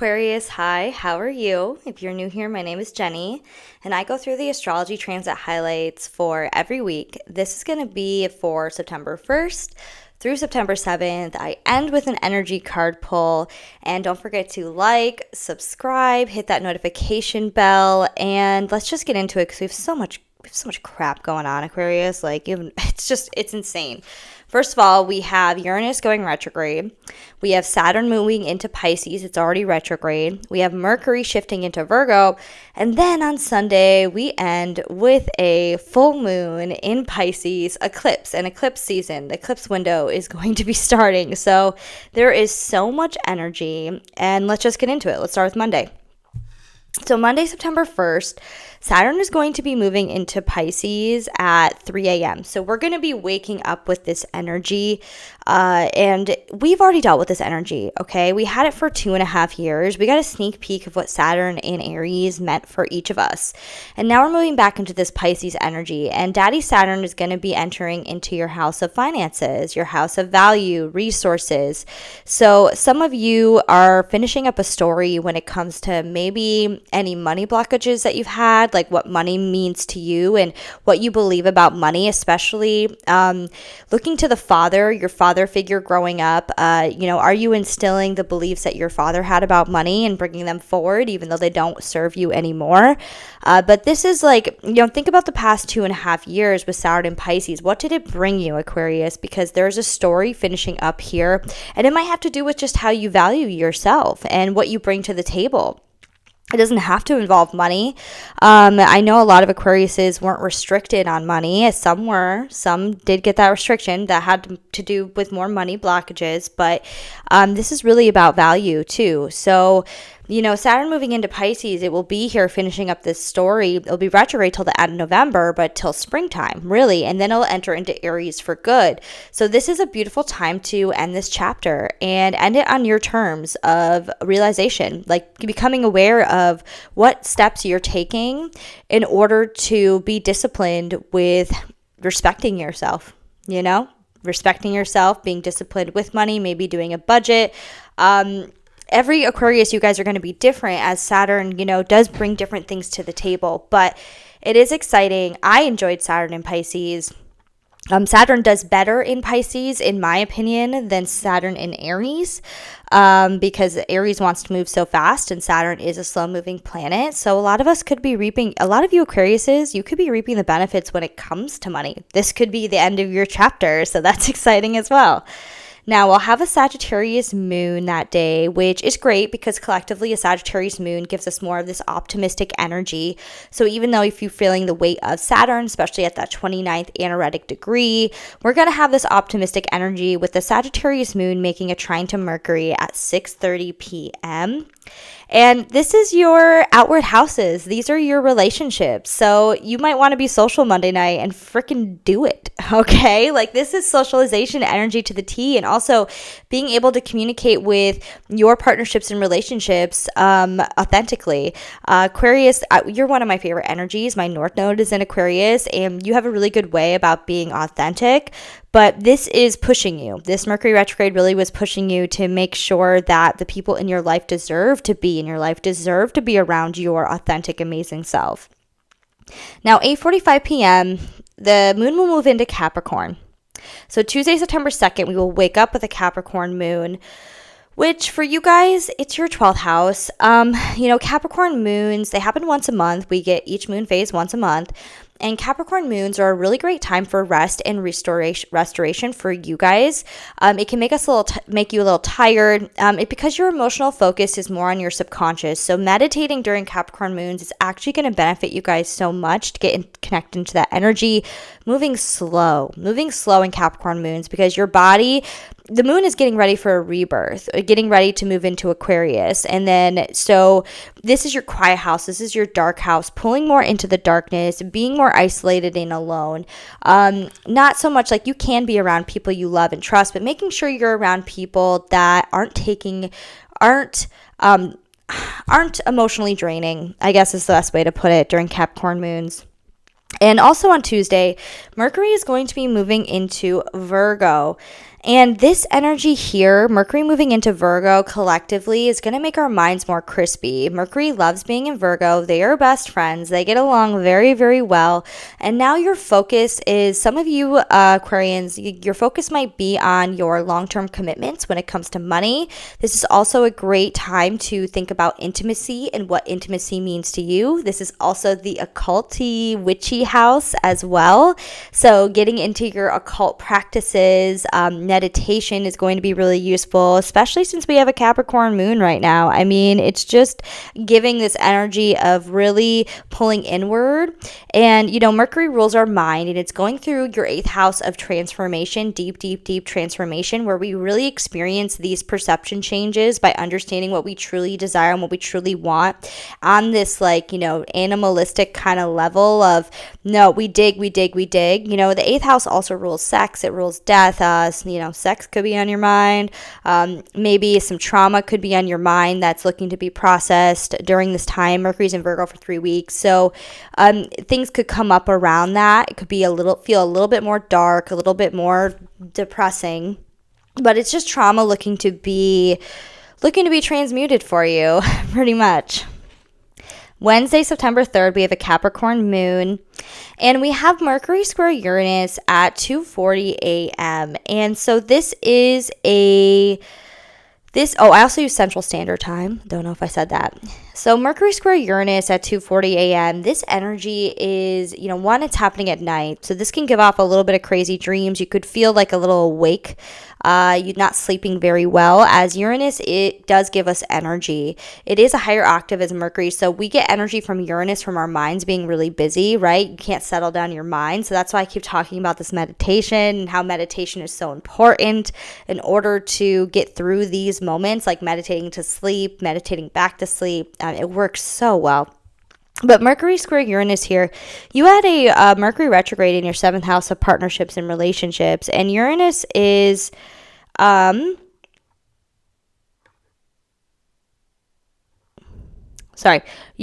Aquarius, hi, how are you? If you're new here, my name is Jenny, and I go through the astrology transit highlights for every week. This is going to be for September 1st through September 7th. I end with an energy card pull, and don't forget to like, subscribe, hit that notification bell, and let's just get into it because we have so much crap going on, Aquarius. It's insane. First of all, we have Uranus going retrograde. We have Saturn moving into Pisces. It's already retrograde. We have Mercury shifting into Virgo. And then on Sunday, we end with a full moon in Pisces, eclipse, and eclipse season. The eclipse window is going to be starting. So there is so much energy. And let's just get into it. Let's start with Monday. So Monday, September 1st, Saturn is going to be moving into Pisces at 3 a.m. So we're going to be waking up with this energy, and we've already dealt with this energy, okay? We had it for 2.5 years. We got a sneak peek of what Saturn in Aries meant for each of us. And now we're moving back into this Pisces energy, and Daddy Saturn is going to be entering into your house of finances, your house of value, resources. So some of you are finishing up a story when it comes to maybe any money blockages that you've had, like what money means to you and what you believe about money, especially looking to the father, your father figure growing up. Are you instilling the beliefs that your father had about money and bringing them forward, even though they don't serve you anymore? But this is think about the past 2.5 years with Saturn and Pisces. What did it bring you, Aquarius? Because there's a story finishing up here, and it might have to do with just how you value yourself and what you bring to the table. It doesn't have to involve money. I know a lot of Aquariuses weren't restricted on money, as some were. Some did get that restriction that had to do with more money blockages, but this is really about value too. So, Saturn moving into Pisces, it will be here finishing up this story. It'll be retrograde till the end of November, but till springtime, really, and then it'll enter into Aries for good. So this is a beautiful time to end this chapter and end it on your terms of realization, like becoming aware of what steps you're taking in order to be disciplined with respecting yourself, respecting yourself, being disciplined with money, maybe doing a budget. Every Aquarius, you guys are going to be different, as Saturn, does bring different things to the table, but it is exciting. I enjoyed Saturn in Pisces. Saturn does better in Pisces, in my opinion, than Saturn in Aries, because Aries wants to move so fast and Saturn is a slow moving planet. So a lot of us could be reaping, a lot of you Aquariuses, you could be reaping the benefits when it comes to money. This could be the end of your chapter, so that's exciting as well. Now, we'll have a Sagittarius moon that day, which is great because collectively a Sagittarius moon gives us more of this optimistic energy. So even though if you're feeling the weight of Saturn, especially at that 29th anaretic degree, we're going to have this optimistic energy with the Sagittarius moon making a trine to Mercury at 6:30 p.m. And this is your outward houses. These are your relationships. So you might want to be social Monday night and freaking do it, okay? This is socialization energy to the T, and also being able to communicate with your partnerships and relationships authentically. Aquarius, you're one of my favorite energies. My North Node is in Aquarius, and you have a really good way about being authentic. But this is pushing you. This Mercury retrograde really was pushing you to make sure that the people in your life deserve to be in your life, deserve to be around your authentic, amazing self. Now, 8:45 p.m., the moon will move into Capricorn. So Tuesday, September 2nd, we will wake up with a Capricorn moon, which for you guys, it's your 12th house. Capricorn moons, they happen once a month. We get each moon phase once a month. And Capricorn moons are a really great time for rest and restoration for you guys. It can make you a little tired because your emotional focus is more on your subconscious. So meditating during Capricorn moons is actually going to benefit you guys so much to get connected into that energy. Moving slow in Capricorn moons, because your body, the moon is getting ready for a rebirth, getting ready to move into Aquarius. And then, so this is your quiet house. This is your dark house, pulling more into the darkness, being more isolated and alone. Not so much you can be around people you love and trust, but making sure you're around people that aren't emotionally draining, I guess is the best way to put it, during Capricorn moons. And also on Tuesday, Mercury is going to be moving into Virgo. And this energy here, Mercury moving into Virgo collectively, is going to make our minds more crispy. Mercury loves being in Virgo. They are best friends. They get along very, very well. And now your focus is, some of you Aquarians, your focus might be on your long-term commitments when it comes to money. This is also a great time to think about intimacy and what intimacy means to you. This is also the occulty, witchy house as well. So getting into your occult practices, meditation is going to be really useful, especially since we have a Capricorn moon right now. I mean, it's just giving this energy of really pulling inward. And, you know, Mercury rules our mind, and it's going through your 8th house of transformation, deep, deep, deep transformation, where we really experience these perception changes by understanding what we truly desire and what we truly want on this, like, you know, animalistic kind of level of, no, we dig, we dig, we dig. You know, the 8th house also rules sex, it rules death. You know, sex could be on your mind. Maybe some trauma could be on your mind that's looking to be processed during this time. Mercury's in Virgo for 3 weeks. So things could come up around that. It could be feel a little bit more dark, a little bit more depressing, but it's just trauma looking to be transmuted for you, pretty much. Wednesday, September 3rd, we have a Capricorn moon, and we have Mercury square Uranus at 2:40 a.m. And so I also use Central Standard Time. Don't know if I said that. So Mercury square Uranus at 2:40 a.m. This energy is, you know, one, it's happening at night. So this can give off a little bit of crazy dreams. You could feel like a little awake. You're not sleeping very well. As Uranus, it does give us energy. It is a higher octave as Mercury. So we get energy from Uranus from our minds being really busy, right? You can't settle down your mind. So that's why I keep talking about this meditation and how meditation is so important in order to get through these moments, like meditating to sleep, meditating back to sleep. It works so well. But Mercury square Uranus here, you had a Mercury retrograde in your 7th house of partnerships and relationships, and Uranus is, you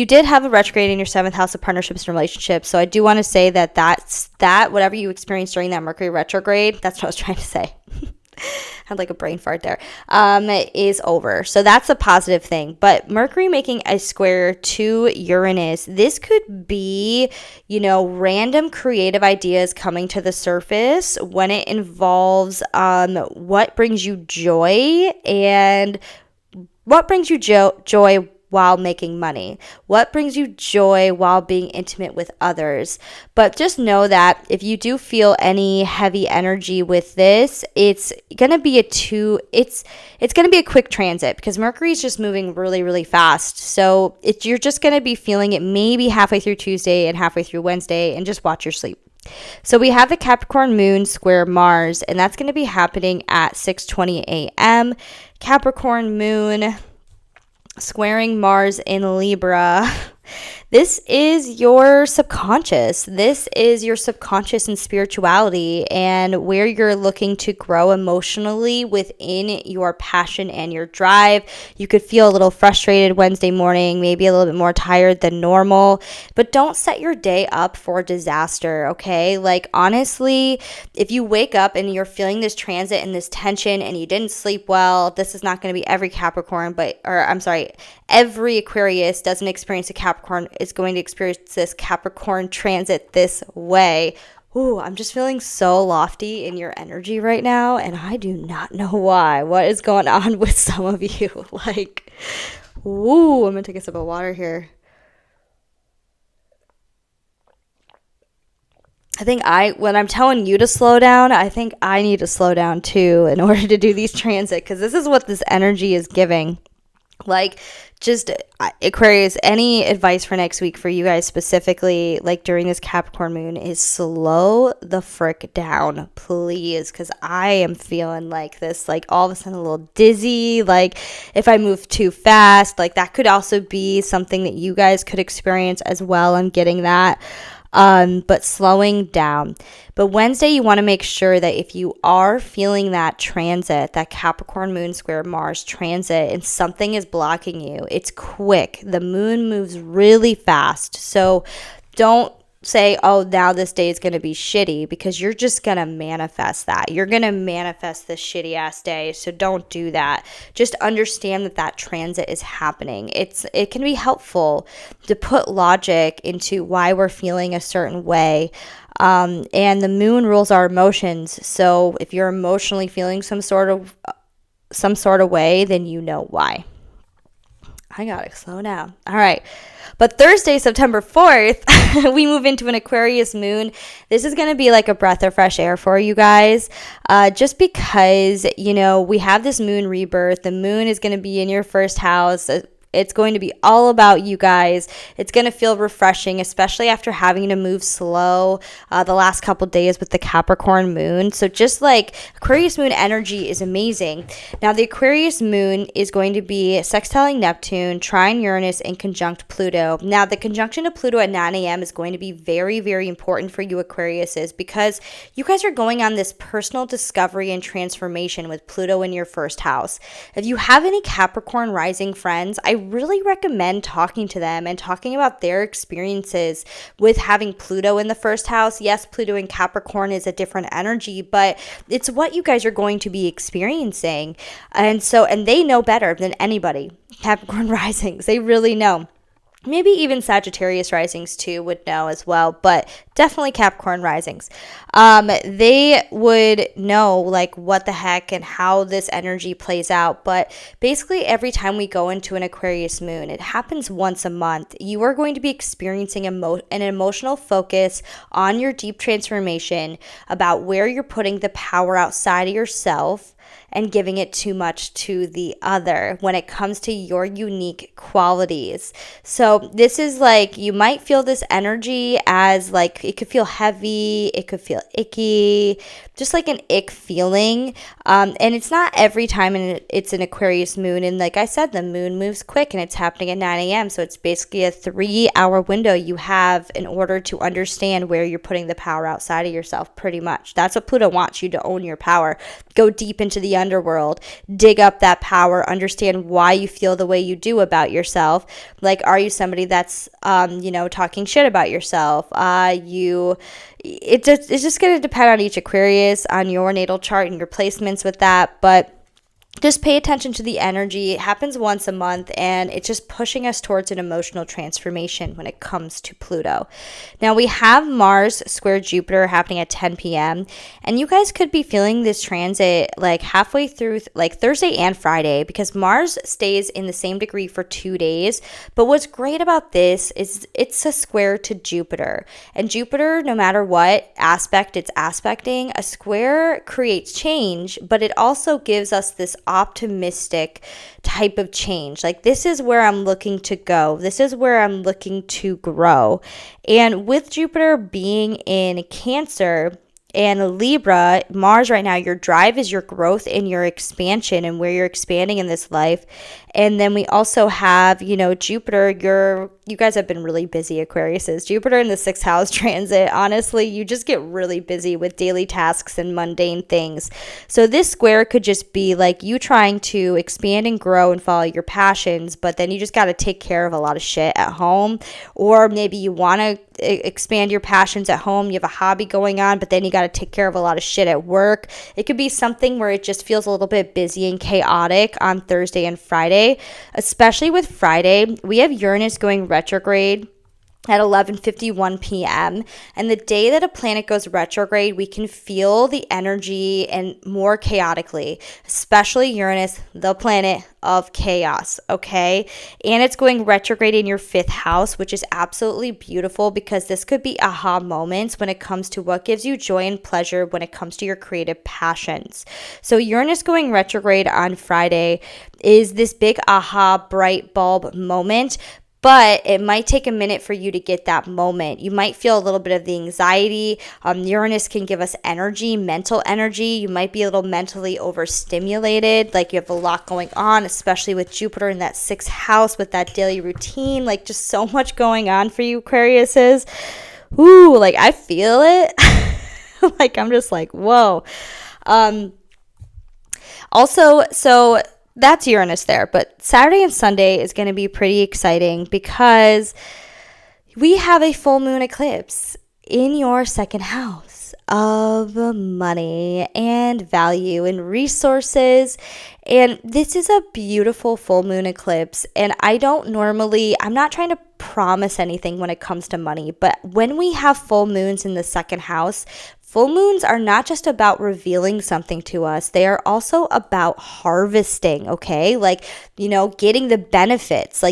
did have a retrograde in your 7th house of partnerships and relationships. So I do want to say that whatever you experienced during that Mercury retrograde, that's what I was trying to say. Had like a brain fart there, is over. So that's a positive thing. But Mercury making a square to Uranus, this could be, you know, random creative ideas coming to the surface when it involves what brings you joy and what brings you joy while making money. What brings you joy while being intimate with others? But just know that if you do feel any heavy energy with this, it's going to be it's going to be a quick transit because Mercury is just moving really, really fast. So you're just going to be feeling it maybe halfway through Tuesday and halfway through Wednesday, and just watch your sleep. So we have the Capricorn moon square Mars, and that's going to be happening at 6:20 a.m. Capricorn moon squaring Mars in Libra. This is your subconscious. This is your subconscious and spirituality, and where you're looking to grow emotionally within your passion and your drive. You could feel a little frustrated Wednesday morning, maybe a little bit more tired than normal, but don't set your day up for disaster, okay? Like, honestly, if you wake up and you're feeling this transit and this tension and you didn't sleep well, this is not going to be every Capricorn, every Aquarius doesn't experience a Capricorn is going to experience this Capricorn transit this way. Ooh, I'm just feeling so lofty in your energy right now, and I do not know why. What is going on with some of you? Like, ooh, I'm going to take a sip of water here. I think when I'm telling you to slow down, I think I need to slow down too in order to do these transit, because this is what this energy is giving. Like, just Aquarius, any advice for next week for you guys specifically, like during this Capricorn moon, is slow the frick down, please, because I am feeling like this, like all of a sudden a little dizzy, like if I move too fast, like that could also be something that you guys could experience as well. I'm getting that. But slowing down. But Wednesday, you want to make sure that if you are feeling that transit, that Capricorn moon square Mars transit, and something is blocking you, it's quick. The moon moves really fast. So don't say, oh, now this day is going to be shitty, because you're just going to manifest that. You're going to manifest this shitty ass day. So don't do that. Just understand that that transit is happening. It can be helpful to put logic into why we're feeling a certain way. And the moon rules our emotions. So if you're emotionally feeling some sort of way, then you know why. I gotta slow down. All right. But Thursday, September 4th, we move into an Aquarius moon. This is going to be like a breath of fresh air for you guys. Just because, we have this moon rebirth. The moon is going to be in your first house. It's going to be all about you guys. It's going to feel refreshing, especially after having to move slow the last couple days with the Capricorn moon. So just like Aquarius moon energy is amazing. Now, the Aquarius moon is going to be sextiling Neptune, trine Uranus, and conjunct Pluto. Now, the conjunction of Pluto at 9 a.m. is going to be very, very important for you Aquariuses, because you guys are going on this personal discovery and transformation with Pluto in your first house. If you have any Capricorn rising friends, I really recommend talking to them and talking about their experiences with having Pluto in the first house. Yes, Pluto in Capricorn is a different energy, but it's what you guys are going to be experiencing. And they know better than anybody. Capricorn risings, they really know. Maybe even Sagittarius risings too would know as well, but definitely Capricorn risings. They would know like what the heck and how this energy plays out. But basically every time we go into an Aquarius moon, it happens once a month. You are going to be experiencing an emotional focus on your deep transformation about where you're putting the power outside of yourself and giving it too much to the other when it comes to your unique qualities. So this is like, you might feel this energy as like, it could feel heavy, it could feel icky, just like an ick feeling. And it's not every time it's an Aquarius moon. And like I said, the moon moves quick and it's happening at 9 a.m. So it's basically a 3-hour window you have in order to understand where you're putting the power outside of yourself, pretty much. That's what Pluto wants you to own your power. Go deep into the underworld, dig up that power, understand why you feel the way you do about yourself. Like, are you somebody that's, talking shit about yourself? It's just going to depend on each Aquarius, on your natal chart and your placements with that. But just pay attention to the energy. It happens once a month, and it's just pushing us towards an emotional transformation when it comes to Pluto. Now, we have Mars square Jupiter happening at 10 p.m., and you guys could be feeling this transit like halfway through, like Thursday and Friday, because Mars stays in the same degree for 2 days. But what's great about this is it's a square to Jupiter. And Jupiter, no matter what aspect it's aspecting, a square creates change, but it also gives us this optimistic type of change. Like, this is where I'm looking to go. This is where I'm looking to grow. And with Jupiter being in Cancer and Libra, Mars right now, your drive is your growth and your expansion and where you're expanding in this life. And then we also have, Jupiter, you guys have been really busy, Aquariuses. Jupiter in the 6th house transit, honestly, you just get really busy with daily tasks and mundane things. So this square could just be like you trying to expand and grow and follow your passions, but then you just got to take care of a lot of shit at home. Or maybe you want to expand your passions at home. You have a hobby going on, but then you got to take care of a lot of shit at work. It could be something where it just feels a little bit busy and chaotic on Thursday and Friday. Especially with Friday, we have Uranus going retrograde at 11:51 p.m. And the day that a planet goes retrograde, we can feel the energy and more chaotically, especially Uranus, the planet of chaos, okay? And it's going retrograde in your 5th house, which is absolutely beautiful, because this could be aha moments when it comes to what gives you joy and pleasure when it comes to your creative passions. So Uranus going retrograde on Friday is this big aha bright bulb moment. But it might take a minute for you to get that moment. You might feel a little bit of the anxiety. Uranus can give us energy, mental energy. You might be a little mentally overstimulated, like you have a lot going on, especially with Jupiter in that 6th house with that daily routine, like just so much going on for you, Aquariuses. Ooh, like I feel it. Like I'm just like, whoa. Also, so that's Uranus there, but Saturday and Sunday is going to be pretty exciting because we have a full moon eclipse in your second house of money and value and resources. And this is a beautiful full moon eclipse. And I'm not trying to promise anything when it comes to money, but when we have full moons in the second house, full moons are not just about revealing something to us. They are also about harvesting, okay? Like, getting the benefits,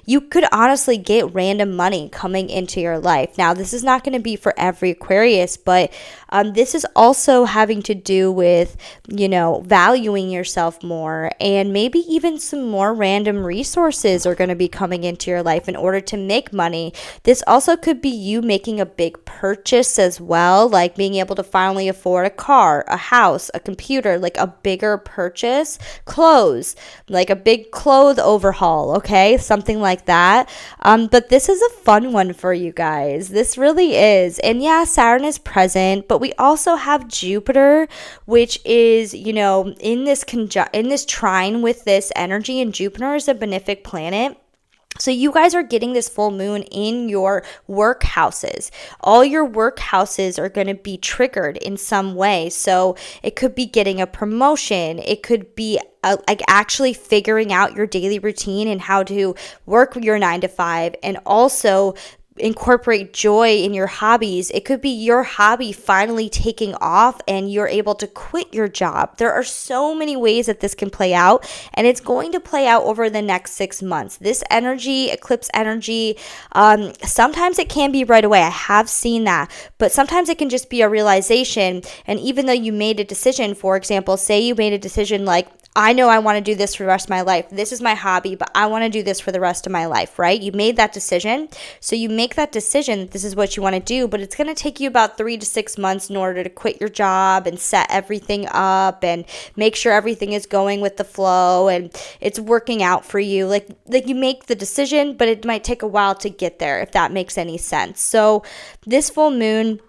you could honestly get random money coming into your life. Now, this is not going to be for every Aquarius, but this is also having to do with, valuing yourself more, and maybe even some more random resources are going to be coming into your life in order to make money. This also could be you making a big purchase as well, like being able to finally afford a car, a house, a computer, like a bigger purchase, clothes, like a big clothes overhaul, okay? Something like that. But this is a fun one for you guys. This really is. And yeah, Saturn is present, but we also have Jupiter, which is, in this trine with this energy, and Jupiter is a benefic planet. So you guys are getting this full moon in your work houses. All your work houses are going to be triggered in some way. So it could be getting a promotion. It could be like actually figuring out your daily routine and how to work your 9 to 5, and also incorporate joy in your hobbies. It could be your hobby finally taking off and you're able to quit your job. There are so many ways that this can play out, and it's going to play out over the next 6 months. This energy, eclipse energy, sometimes it can be right away. I have seen that, but sometimes it can just be a realization. And even though you made a decision, for example, say you made a decision like, I know I want to do this for the rest of my life. This is my hobby, but I want to do this for the rest of my life, right? You made that decision. So you make that decision that this is what you want to do, but it's going to take you about 3 to 6 months in order to quit your job and set everything up and make sure everything is going with the flow and it's working out for you. Like you make the decision, but it might take a while to get there, if that makes any sense. So this full moon,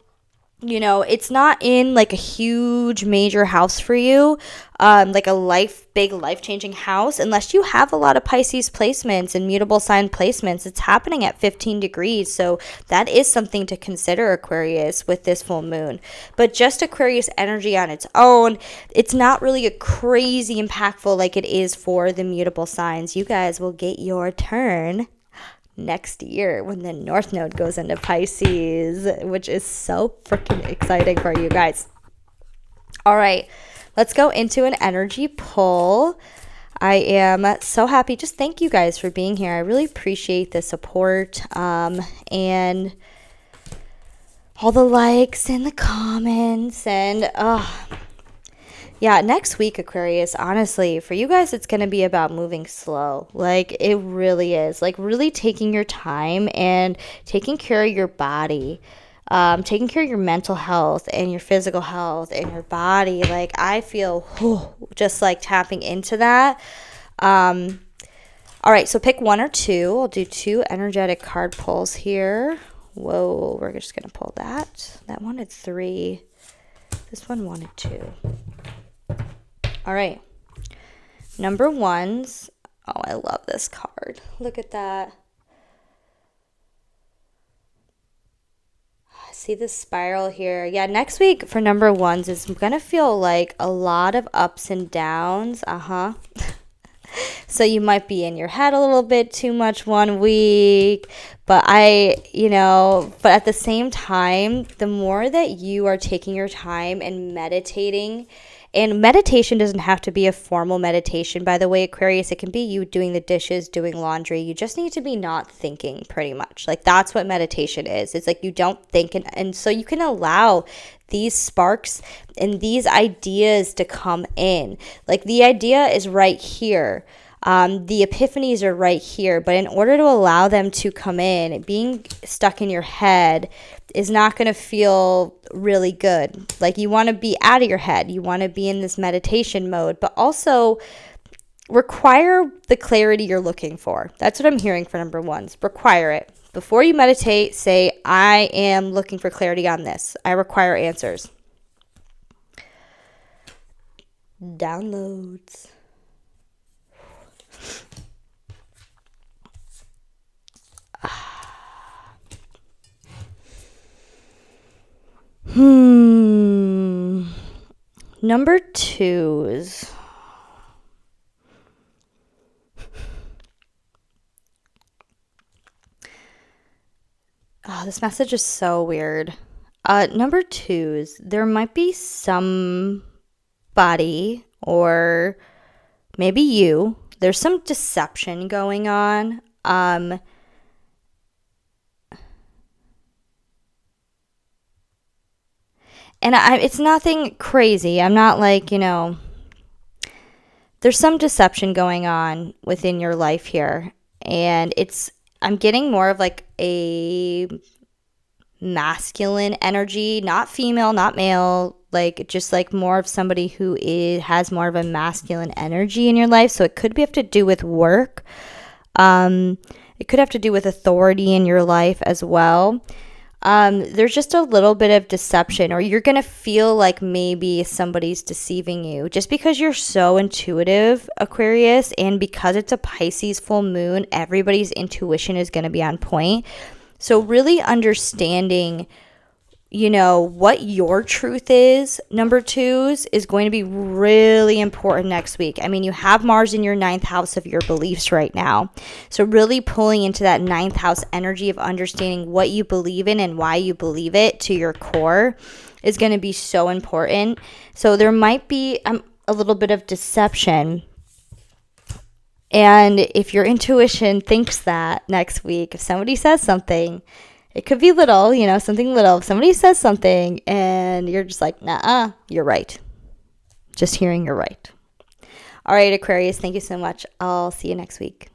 it's not in like a huge major house for you, like a big life-changing house, unless you have a lot of Pisces placements and mutable sign placements. It's happening at 15 degrees. So that is something to consider, Aquarius, with this full moon. But just Aquarius energy on its own, it's not really a crazy impactful like it is for the mutable signs. You guys will get your turn next year when the North Node goes into Pisces, which is so freaking exciting for you guys. All right, let's go into an energy pull. I am so happy. Just thank you guys for being here. I really appreciate the support and all the likes and the comments and yeah, next week, Aquarius, honestly, for you guys, it's going to be about moving slow. Like, it really is. Like, really taking your time and taking care of your body, taking care of your mental health and your physical health and your body. Like, I feel just like tapping into that. All right, so pick one or two. I'll do 2 energetic card pulls here. Whoa, we're just going to pull that. That wanted 3. This one wanted 2. All right, number ones. Oh, I love this card. Look at that. See the spiral here. Yeah, next week for number ones is going to feel like a lot of ups and downs. So you might be in your head a little bit too much one week, but but at the same time, the more that you are taking your time and meditating. And meditation doesn't have to be a formal meditation, by the way, Aquarius. It can be you doing the dishes, doing laundry. You just need to be not thinking, pretty much. Like, that's what meditation is. It's like you don't think. And so you can allow these sparks and these ideas to come in. Like, the idea is right here. The epiphanies are right here. But in order to allow them to come in, being stuck in your head is not going to feel really good. Like, you want to be out of your head. You want to be in this meditation mode, but also require the clarity you're looking for. That's what I'm hearing for number ones. Require it. Before you meditate, say, I am looking for clarity on this. I require answers. Downloads. Number twos. Oh, this message is so weird. Number twos, there might be somebody, or maybe you. There's some deception going on. And it's nothing crazy. I'm not like, there's some deception going on within your life here. And I'm getting more of like a masculine energy, not female, not male, like just like more of somebody who has more of a masculine energy in your life. So it could have to do with work. It could have to do with authority in your life as well. There's just a little bit of deception, or you're going to feel like maybe somebody's deceiving you just because you're so intuitive, Aquarius, and because it's a Pisces full moon, everybody's intuition is going to be on point. So really understanding, what your truth is, number twos, is going to be really important next week. I mean, you have Mars in your 9th house of your beliefs right now. So really pulling into that 9th house energy of understanding what you believe in and why you believe it to your core is going to be so important. So there might be a little bit of deception. And if your intuition thinks that next week, if somebody says something, it could be little, something little. If somebody says something and you're just like, nah, you're right. Just hearing you're right. All right, Aquarius, thank you so much. I'll see you next week.